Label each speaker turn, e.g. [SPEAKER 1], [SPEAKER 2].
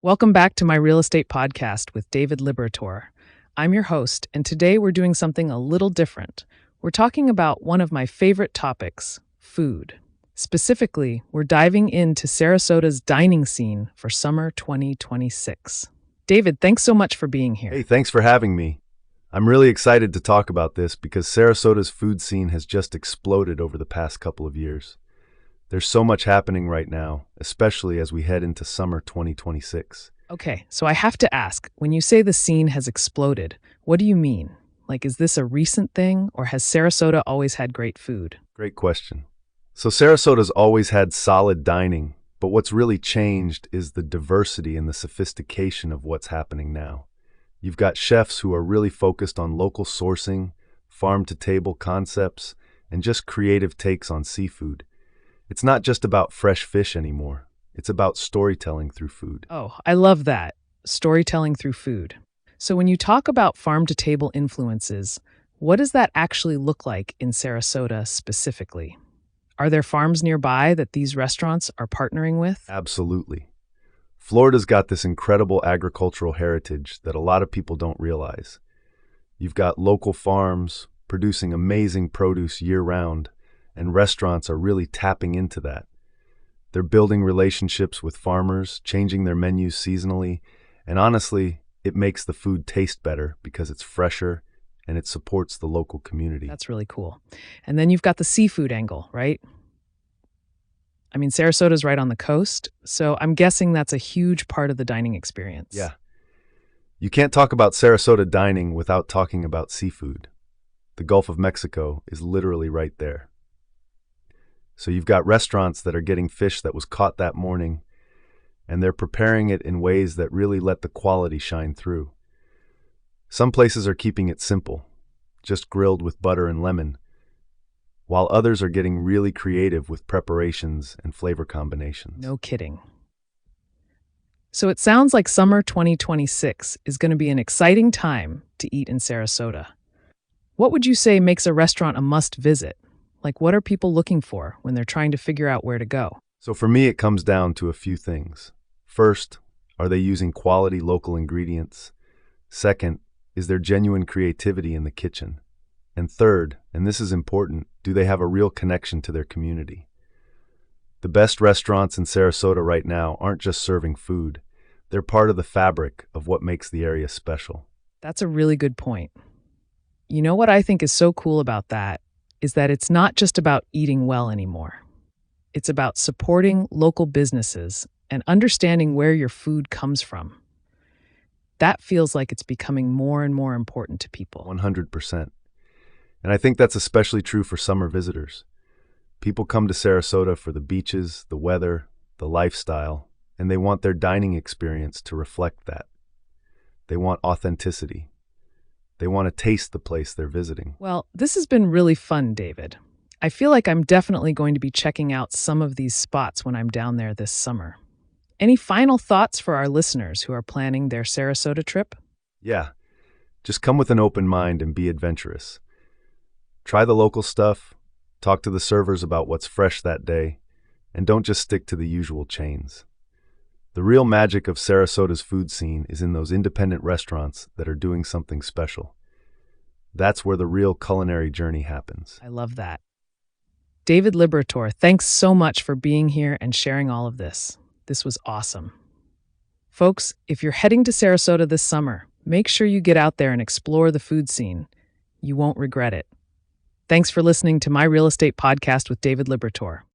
[SPEAKER 1] Welcome back to my real estate podcast with David Liberatore. I'm your host, and today we're doing something a little different. We're talking about one of my favorite topics, food. Specifically, we're diving into Sarasota's dining scene for summer 2026. David, thanks so much for being here.
[SPEAKER 2] Hey, thanks for having me. I'm really excited to talk about this because Sarasota's food scene has just exploded over the past couple of years. There's so much happening right now, especially as we head into summer 2026.
[SPEAKER 1] Okay, so I have to ask, when you say the scene has exploded, what do you mean? Like, is this a recent thing, or has Sarasota always had great food?
[SPEAKER 2] Great question. So Sarasota's always had solid dining, but what's really changed is the diversity and the sophistication of what's happening now. You've got chefs who are really focused on local sourcing, farm-to-table concepts, and just creative takes on seafood. It's not just about fresh fish anymore. It's about storytelling through food.
[SPEAKER 1] Oh, I love that. Storytelling through food. So when you talk about farm-to-table influences, what does that actually look like in Sarasota specifically? Are there farms nearby that these restaurants are partnering with?
[SPEAKER 2] Absolutely. Florida's got this incredible agricultural heritage that a lot of people don't realize. You've got local farms producing amazing produce year-round, and restaurants are really tapping into that. They're building relationships with farmers, changing their menus seasonally, and honestly, it makes the food taste better because it's fresher and it supports the local community.
[SPEAKER 1] That's really cool. And then you've got the seafood angle, right? I mean, Sarasota's right on the coast, so I'm guessing that's a huge part of the dining experience.
[SPEAKER 2] Yeah. You can't talk about Sarasota dining without talking about seafood. The Gulf of Mexico is literally right there. So you've got restaurants that are getting fish that was caught that morning, and they're preparing it in ways that really let the quality shine through. Some places are keeping it simple, just grilled with butter and lemon, while others are getting really creative with preparations and flavor combinations.
[SPEAKER 1] No kidding. So it sounds like summer 2026 is going to be an exciting time to eat in Sarasota. What would you say makes a restaurant a must visit? Like, what are people looking for when they're trying to figure out where to go?
[SPEAKER 2] So for me, it comes down to a few things. First, are they using quality local ingredients? Second, is there genuine creativity in the kitchen? And third, and this is important, do they have a real connection to their community? The best restaurants in Sarasota right now aren't just serving food. They're part of the fabric of what makes the area special.
[SPEAKER 1] That's a really good point. You know what I think is so cool about that is that it's not just about eating well anymore. It's about supporting local businesses and understanding where your food comes from. That feels like it's becoming more and more important to people.
[SPEAKER 2] 100%. And I think that's especially true for summer visitors. People come to Sarasota for the beaches, the weather, the lifestyle, and they want their dining experience to reflect that. They want authenticity. They want to taste the place they're visiting.
[SPEAKER 1] Well, this has been really fun, David. I feel like I'm definitely going to be checking out some of these spots when I'm down there this summer. Any final thoughts for our listeners who are planning their Sarasota trip?
[SPEAKER 2] Yeah, just come with an open mind and be adventurous. Try the local stuff, talk to the servers about what's fresh that day, and don't just stick to the usual chains. The real magic of Sarasota's food scene is in those independent restaurants that are doing something special. That's where the real culinary journey happens.
[SPEAKER 1] I love that. David Liberatore, thanks so much for being here and sharing all of this. This was awesome. Folks, if you're heading to Sarasota this summer, make sure you get out there and explore the food scene. You won't regret it. Thanks for listening to my real estate podcast with David Liberatore.